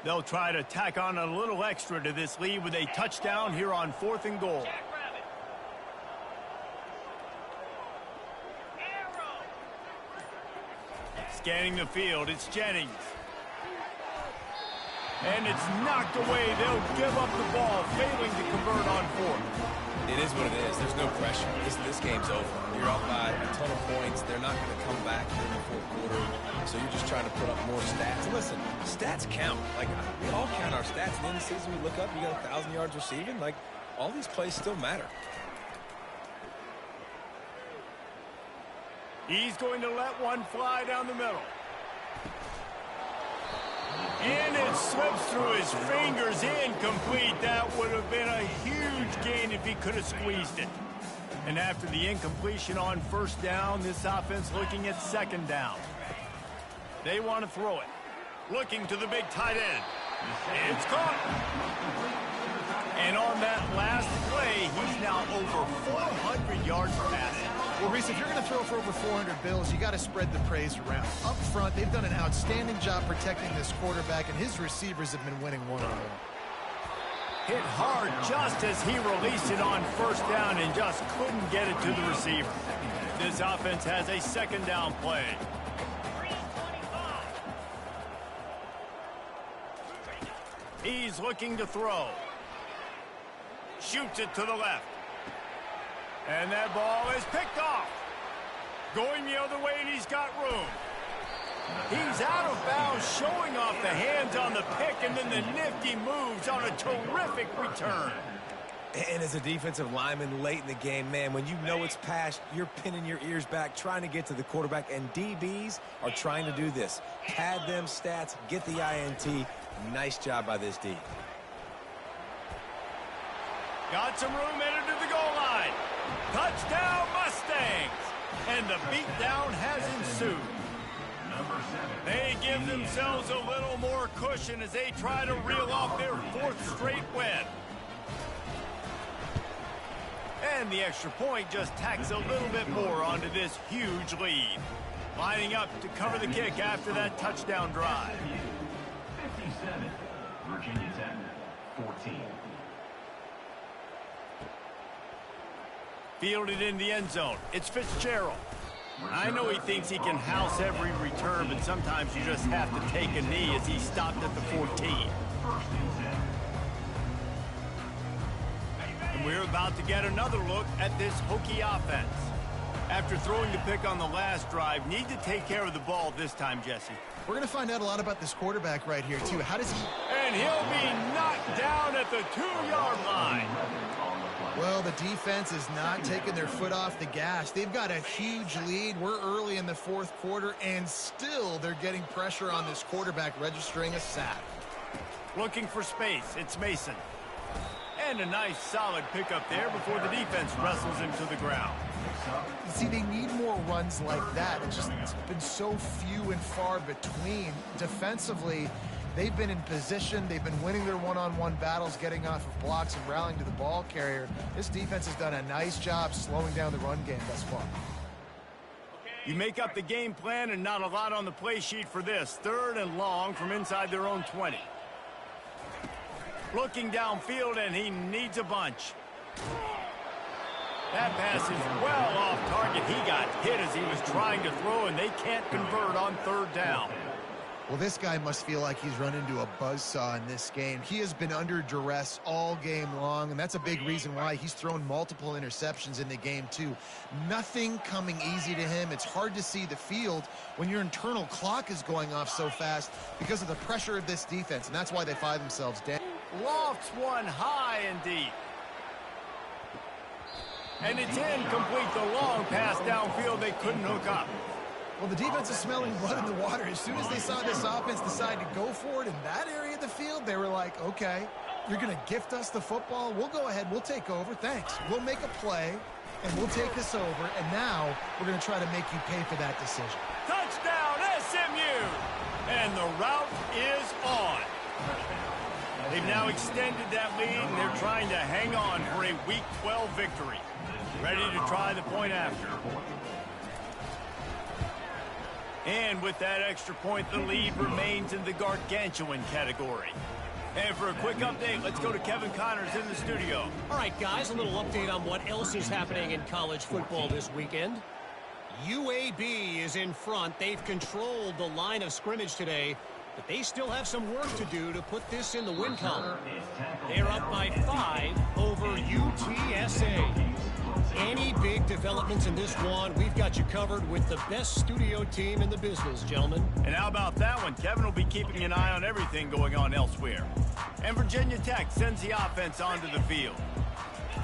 They'll try to tack on a little extra to this lead with a touchdown here on 4th and goal. Scanning the field, it's Jennings. And it's knocked away. They'll give up the ball, failing to convert on 4th. It is what it is. There's no pressure. This game's over. You're up by a ton of points. They're not going to come back in the 4th quarter. So you're just trying to put up more stats. And listen, stats count. Like, we all count our stats. At the end of the season, we look up, you got 1,000 yards receiving. Like, all these plays still matter. He's going to let one fly down the middle. And it slips through his fingers, incomplete. That would have been a huge gain if he could have squeezed it. And after the incompletion on 1st down, this offense looking at 2nd down. They want to throw it. Looking to the big tight end. It's caught. And on that last play, he's now over 400 yards passing. Well, Reese, if you're going to throw for over 400 bills, you got to spread the praise around. Up front, they've done an outstanding job protecting this quarterback, and his receivers have been winning one-on-one. Hit hard just as he released it on 1st down and just couldn't get it to the receiver. This offense has a 2nd down play. He's looking to throw. Shoots it to the left. And that ball is picked off. Going the other way, and he's got room. He's out of bounds, showing off the hands on the pick, and then the nifty moves on a terrific return. And as a defensive lineman late in the game, man, when you know it's past, you're pinning your ears back, trying to get to the quarterback, and DBs are trying to do this. Pad them stats, get the INT. Nice job by this D. Got some room headed to the goal line. Touchdown, Mustangs! And the beatdown has ensued. They give themselves a little more cushion as they try to reel off their 4th straight win. And the extra point just tacks a little bit more onto this huge lead. Lining up to cover the kick after that touchdown drive. 57, Virginia Tech, 14. Fielded in the end zone. It's Fitzgerald. I know he thinks he can house every return, but sometimes you just have to take a knee as he stopped at the 14. And we're about to get another look at this Hokie offense. After throwing the pick on the last drive, need to take care of the ball this time, Jesse. We're going to find out a lot about this quarterback right here, too. How does he... And he'll be knocked down at the 2-yard line. Well, the defense is not taking their foot off the gas. They've got a huge lead. We're early in the 4th quarter, and still they're getting pressure on this quarterback, registering a sack. Looking for space. It's Mason. And a nice, solid pickup there before the defense wrestles him to the ground. See, they need more runs like that. It's been so few and far between. Defensively, they've been in position. They've been winning their one-on-one battles, getting off of blocks and rallying to the ball carrier. This defense has done a nice job slowing down the run game thus far. You make up the game plan, and not a lot on the play sheet for this. 3rd and long from inside their own 20. Looking downfield, and he needs a bunch. That pass is well off target. He got hit as he was trying to throw, and they can't convert on third down. Well, this guy must feel like he's run into a buzzsaw in this game. He has been under duress all game long, and that's a big reason why he's thrown multiple interceptions in the game, too. Nothing coming easy to him. It's hard to see the field when your internal clock is going off so fast because of the pressure of this defense, and that's why they find themselves down. Lofts one high and deep. And it's incomplete. The long pass downfield, they couldn't hook up. Well, the defense is smelling blood in the water. As soon as they saw this offense decide to go for it in that area of the field, they were like, okay, you're going to gift us the football. We'll go ahead. We'll take over. Thanks. We'll make a play, and we'll take this over. And now we're going to try to make you pay for that decision. Touchdown, SMU! And the route is on. They've now extended that lead, and they're trying to hang on for a Week 12 victory. Ready to try the point after. And with that extra point, the lead remains in the gargantuan category. And for a quick update, let's go to Kevin Connors in the studio. All right, guys, a little update on what else is happening in college football this weekend. UAB is in front. They've controlled the line of scrimmage today, but they still have some work to do to put this in the win column. They're up by 5 over UTSA. Any big developments in this one, we've got you covered with the best studio team in the business, gentlemen. And how about that one? Kevin will be keeping an eye on everything going on elsewhere. And Virginia Tech sends the offense onto the field.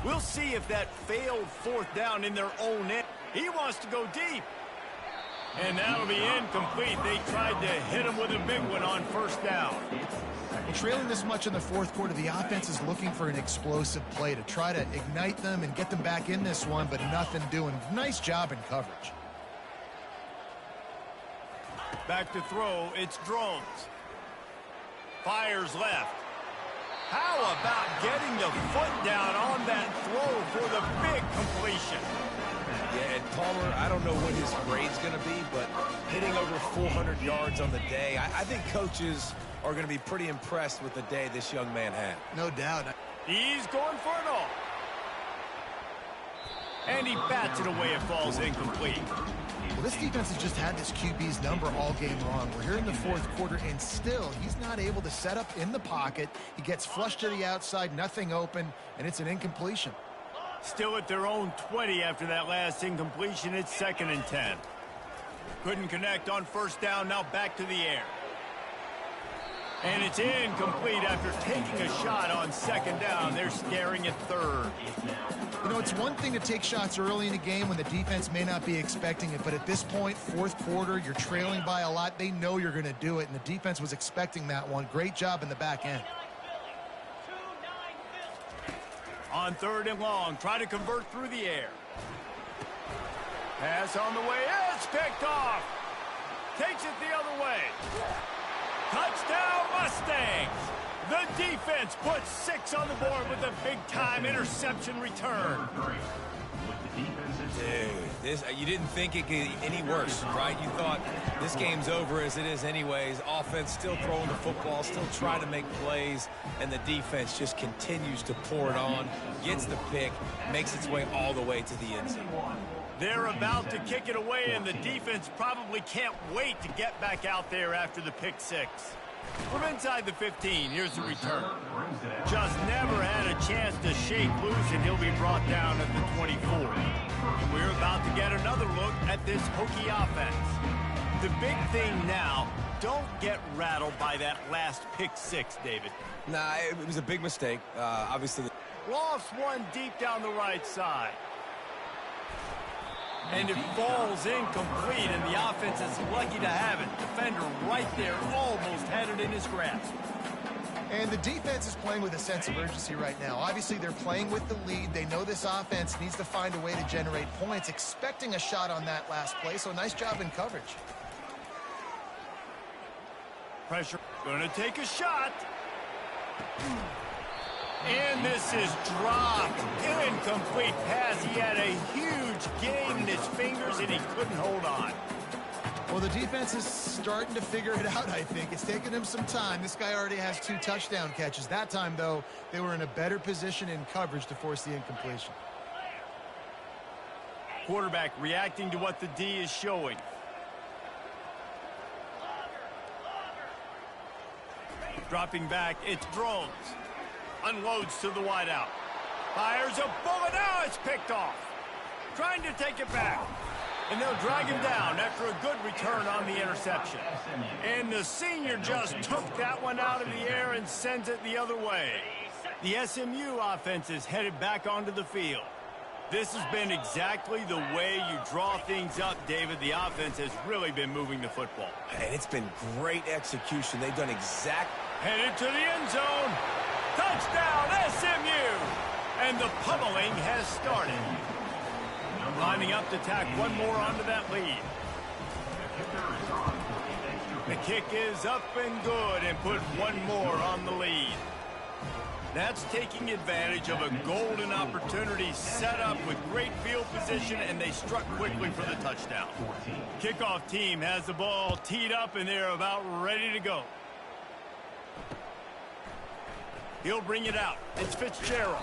We'll see if that failed fourth down in their own end. He wants to go deep. And that'll be incomplete. They tried to hit him with a big one on first down. Well, trailing this much in the fourth quarter, the offense is looking for an explosive play to try to ignite them and get them back in this one, but nothing doing. Nice job in coverage. Back to throw, it's Drones. Fires left. How about getting the foot down on that throw for the big completion? Yeah, and Palmer, I don't know what his grade's going to be, but hitting over 400 yards on the day, I think coaches are going to be pretty impressed with the day this young man had. No doubt. He's going for it all. And he bats it away. It falls incomplete. Well, this defense has just had this QB's number all game long. We're here in the fourth quarter, and still he's not able to set up in the pocket. He gets flushed to the outside, nothing open, and it's an incompletion. Still at their own 20 after that last incompletion. It's 2nd and 10. Couldn't connect on first down. Now back to the air. And it's incomplete after taking a shot on second down. They're staring at third. You know, it's one thing to take shots early in a game when the defense may not be expecting it, but at this point, fourth quarter, you're trailing by a lot. They know you're going to do it, and the defense was expecting that one. Great job in the back end. On 3rd and long, try to convert through the air. Pass on the way. It's picked off. Takes it the other way. Touchdown, Mustangs. The defense puts 6 on the board with a big-time interception return. Dude, you didn't think it could get any worse, right? You thought this game's over as it is anyways. Offense still throwing the football, still trying to make plays, and the defense just continues to pour it on, gets the pick, makes its way all the way to the end zone. They're about to kick it away, and the defense probably can't wait to get back out there after the pick 6. From inside the 15, here's the return. Just never had a chance to shake loose, and he'll be brought down at the 24. And we're about to get another look at this Hokie offense. The big thing now, don't get rattled by that last pick 6, David. Nah, it was a big mistake. Obviously. Lofts one deep down the right side. And it falls incomplete, and the offense is lucky to have it. Defender right there, almost had it in his grasp. And the defense is playing with a sense of urgency right now. Obviously, they're playing with the lead. They know this offense needs to find a way to generate points, expecting a shot on that last play, so nice job in coverage. Pressure, gonna take a shot. And this is dropped. Incomplete pass. He had a huge gain in his fingers, and he couldn't hold on. Well, the defense is starting to figure it out, I think. It's taken him some time. This guy already has 2 touchdown catches. That time, though, they were in a better position in coverage to force the incompletion. Quarterback reacting to what the D is showing. Dropping back, it's Drones. Unloads to the wideout. Fires a bullet. Now it's picked off. Trying to take it back. And they'll drag him down after a good return on the interception. And the senior just took that one out of the air and sends it the other way. The SMU offense is headed back onto the field. This has been exactly the way you draw things up, David. The offense has really been moving the football. And it's been great execution. They've done Headed to the end zone. Touchdown, SMU! And the pummeling has started. Lining up to tack one more onto that lead. The kick is up and good and put one more on the lead. That's taking advantage of a golden opportunity set up with great field position, and they struck quickly for the touchdown. Kickoff team has the ball teed up, and they're about ready to go. He'll bring it out. It's Fitzgerald.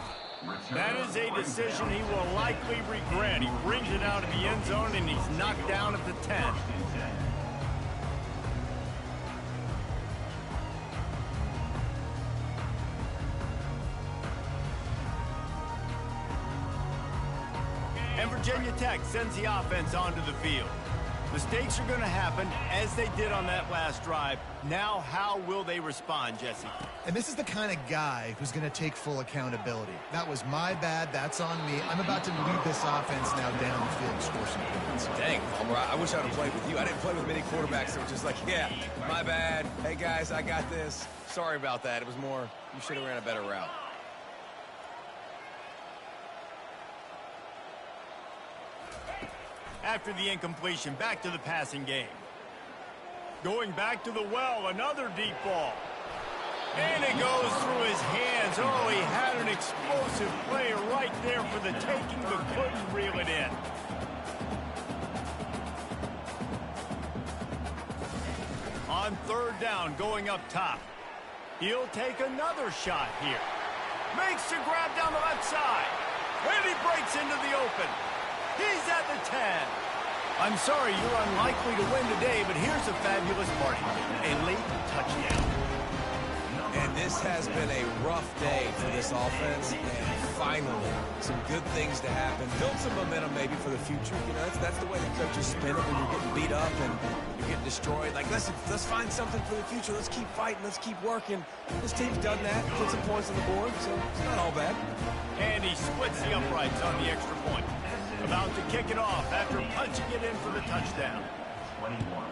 That is a decision he will likely regret. He brings it out of the end zone, and he's knocked down at the 10. And Virginia Tech sends the offense onto the field. Mistakes are going to happen, as they did on that last drive. Now, how will they respond, Jesse? And this is the kind of guy who's going to take full accountability. That was my bad. That's on me. I'm about to lead this offense now down the field and score some points. Dang, Palmer, I wish I would have played with you. I didn't play with many quarterbacks that were just like, yeah, my bad. Hey, guys, I got this. Sorry about that. It was more, you should have ran a better route. After the incompletion, back to the passing game. Going back to the well, another deep ball. And it goes through his hands. Oh, he had an explosive play right there for the taking, but couldn't reel it in. On third down, going up top. He'll take another shot here. Makes the grab down the left side. And he breaks into the open. He's at the 10. I'm sorry you're unlikely to win today, but here's a fabulous party. A late touchdown. And this has been a rough day for this offense, and finally, some good things to happen. Build some momentum maybe for the future. You know, that's the way the coaches spin it when you're getting beat up and you're getting destroyed. Like, let's find something for the future. Let's keep fighting. Let's keep working. This team's done that. Put some points on the board, so it's not all bad. And he splits the uprights on the extra point. About to kick it off after punching it in for the touchdown. 21.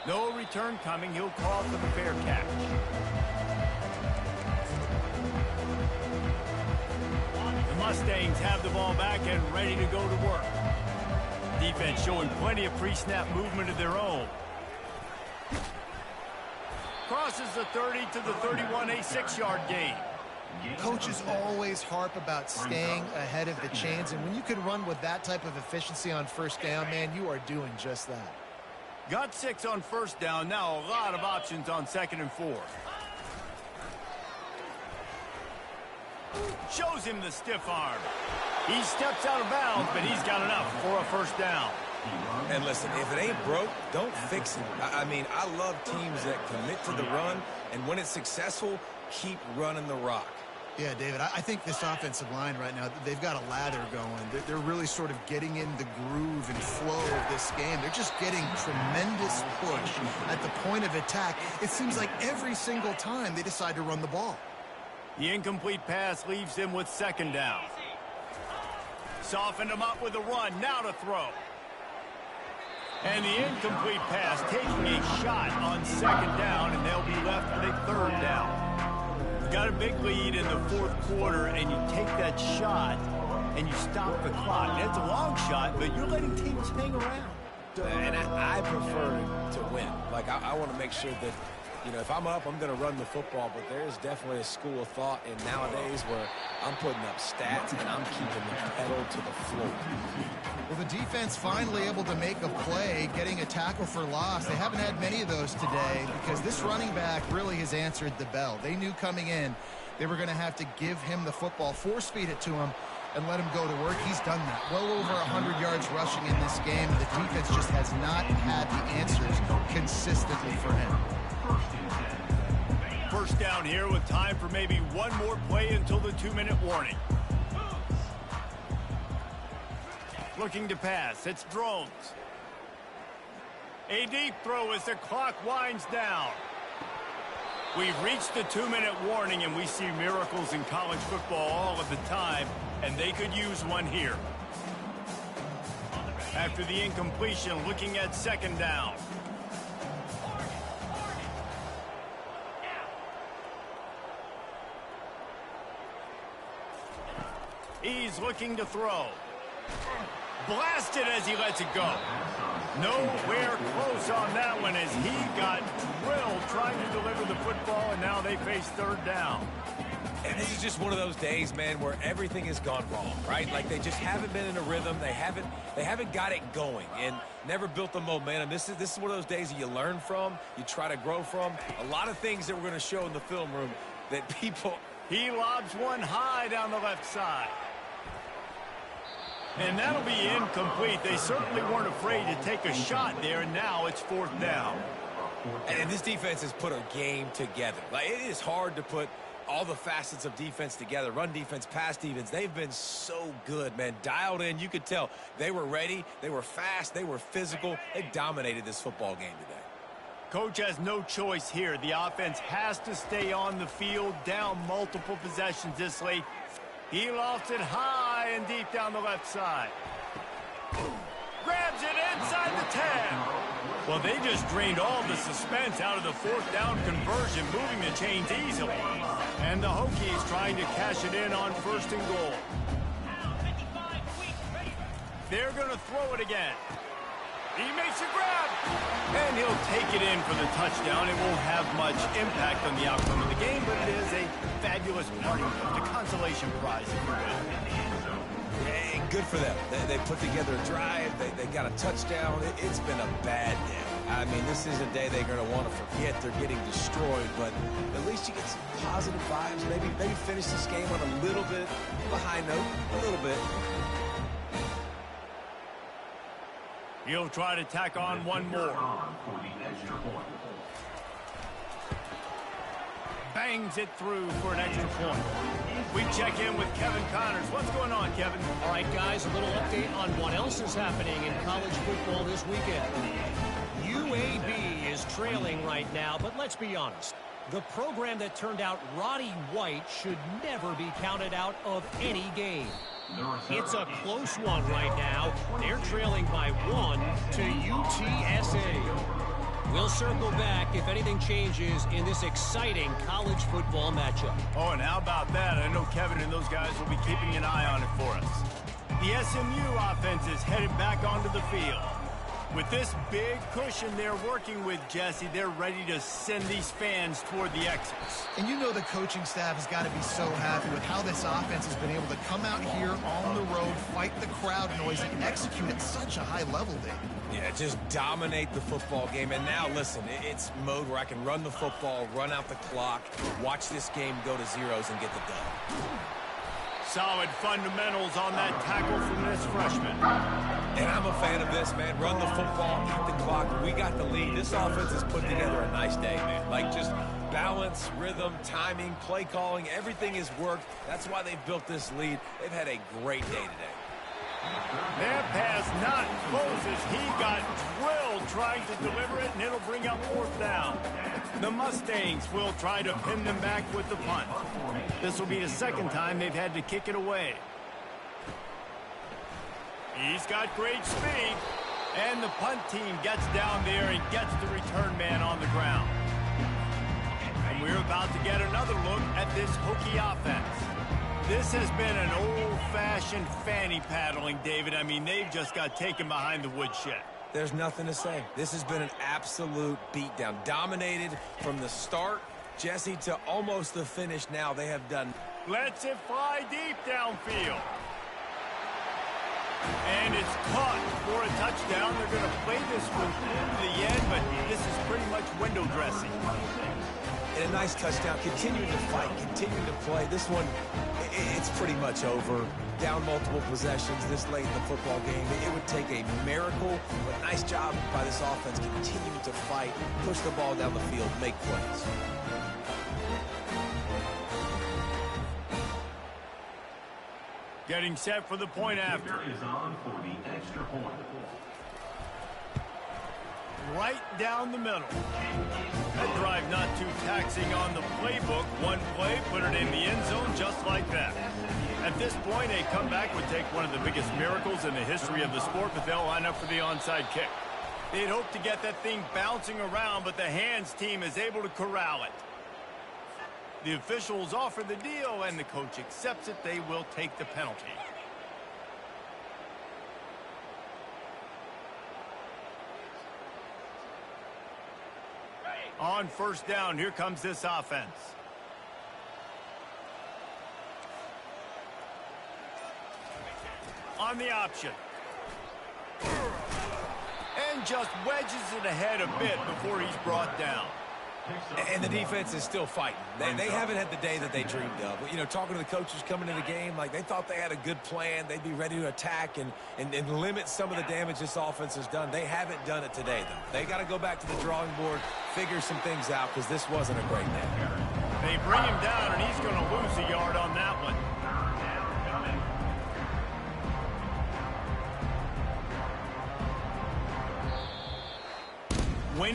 No return coming. He'll call for the fair catch. The Mustangs have the ball back and ready to go to work. Defense showing plenty of pre-snap movement of their own. Crosses the 30 to the 31, a 6-yard gain. Coaches always harp about staying ahead of the chains, and when you can run with that type of efficiency on first down, man, you are doing just that. Got 6 on first down. Now a lot of options on 2nd and 4. Shows him the stiff arm. He steps out of bounds, but he's got enough for a first down. And listen, if it ain't broke, don't fix it. I mean, I love teams that commit to the run, and when it's successful, keep running the rock. Yeah, David, I think this offensive line right now, they've got a ladder going. They're really sort of getting in the groove and flow of this game. They're just getting tremendous push at the point of attack. It seems like every single time they decide to run the ball. The incomplete pass leaves him with 2nd down. Softened him up with a run. Now to throw. And the incomplete pass taking a shot on 2nd down, and they'll be left with a 3rd down. Got a big lead in the 4th quarter, and you take that shot and you stop the clock. And it's a long shot, but you're letting teams hang around. And I prefer to win. Like, I want to make sure that, you know, if I'm up, I'm going to run the football, but there's definitely a school of thought in nowadays where I'm putting up stats and I'm keeping the pedal to the floor. Well, the defense finally able to make a play, getting a tackle for loss. They haven't had many of those today because this running back really has answered the bell. They knew coming in they were going to have to give him the football, force-feed it to him, and let him go to work. He's done that. Well over 100 yards rushing in this game. The defense just has not had the answers consistently for him. First down here with time for maybe one more play until the 2-minute warning. Looking to pass. It's Drones. A deep throw as the clock winds down. We've reached the 2-minute warning, and we see miracles in college football all of the time, and they could use one here. After the incompletion, looking at second down. He's looking to throw. Blasted as he lets it go. Nowhere close on that one as he got drilled trying to deliver the football, and now they face third down. And this is just one of those days, man, where everything has gone wrong, right? Like they just haven't been in a rhythm. They haven't got it going and never built the momentum. This is one of those days that you learn from, you try to grow from. A lot of things that we're going to show in the film room that people... He lobs one high down the left side. And that'll be incomplete. They certainly weren't afraid to take a shot there, and now it's fourth down. And this defense has put a game together. Like, it is hard to put all the facets of defense together. Run defense, pass defense. They've been so good, man. Dialed in. You could tell they were ready. They were fast. They were physical. They dominated this football game today. Coach has no choice here. The offense has to stay on the field, down multiple possessions this late. He lofts it high and deep down the left side. Grabs it inside the 10. Well, they just drained all the suspense out of the fourth down conversion, moving the chains easily. And the Hokies trying to cash it in on first and goal. They're going to throw it again. He makes a grab. And he'll take it in for the touchdown. It won't have much impact on the outcome of the game, but it is a fabulous parting gift, a consolation prize, if you will. Hey, good for them. They put together a drive. They got a touchdown. It's been a bad day. I mean, this is a day they're going to want to forget. They're getting destroyed, but at least you get some positive vibes. Maybe finish this game on a little bit of a high note, a little bit. He'll try to tack on one more. Bangs it through for an extra point. We check in with Kevin Connors. What's going on, Kevin? All right, guys, a little update on what else is happening in college football this weekend. UAB is trailing right now, but let's be honest. The program that turned out Roddy White should never be counted out of any game. It's a close one right now. They're trailing by 1 to UTSA. We'll circle back if anything changes in this exciting college football matchup. Oh, and how about that? I know Kevin and those guys will be keeping an eye on it for us. The SMU offense is headed back onto the field. With this big cushion they're working with, Jesse, they're ready to send these fans toward the exits. And you know the coaching staff has got to be so happy with how this offense has been able to come out here on the road, fight the crowd noise, and execute at such a high level, Dave. Yeah, just dominate the football game. And now, listen, it's mode where I can run the football, run out the clock, watch this game go to zeros and get the dub. Solid fundamentals on that tackle from this freshman. And I'm a fan of this, man. Run the football, eat the clock. We got the lead. This offense has put together a nice day, man. Like, just balance, rhythm, timing, play calling, everything has worked. That's why they've built this lead. They've had a great day today. Their pass not close as he got drilled trying to deliver it, and it'll bring up fourth down. The Mustangs will try to pin them back with the punt. This will be the second time they've had to kick it away. He's got great speed, and the punt team gets down there and gets the return man on the ground. And we're about to get another look at this Hokie offense. This has been an old-fashioned fanny paddling, David. I mean, they've just got taken behind the woodshed. There's nothing to say. This has been an absolute beatdown. Dominated from the start, Jesse, to almost the finish now. They have done. Lets it fly deep downfield. And it's caught for a touchdown. They're going to play this one through to the end, but this is pretty much window dressing. And a nice touchdown, continuing to fight, continuing to play. This one, it's pretty much over. Down multiple possessions this late in the football game. It would take a miracle, but nice job by this offense continuing to fight, push the ball down the field, make plays. Getting set for the point after. Is on for the extra point. Right down the middle. That drive not too taxing on the playbook. One play, put it in the end zone just like that. At this point, a comeback would take one of the biggest miracles in the history of the sport, but they'll line up for the onside kick. They'd hope to get that thing bouncing around, but the hands team is able to corral it. The officials offer the deal, and the coach accepts it. They will take the penalty. On first down, here comes this offense. On the option. And just wedges it ahead a bit before he's brought down. And the defense is still fighting. They haven't had the day that they dreamed of. You know, talking to the coaches coming in the game, like they thought they had a good plan. They'd be ready to attack and limit some of the damage this offense has done. They haven't done it today, though. They got to go back to the drawing board, figure some things out, because this wasn't a great day. They bring him down, and he's going to lose a yard on that.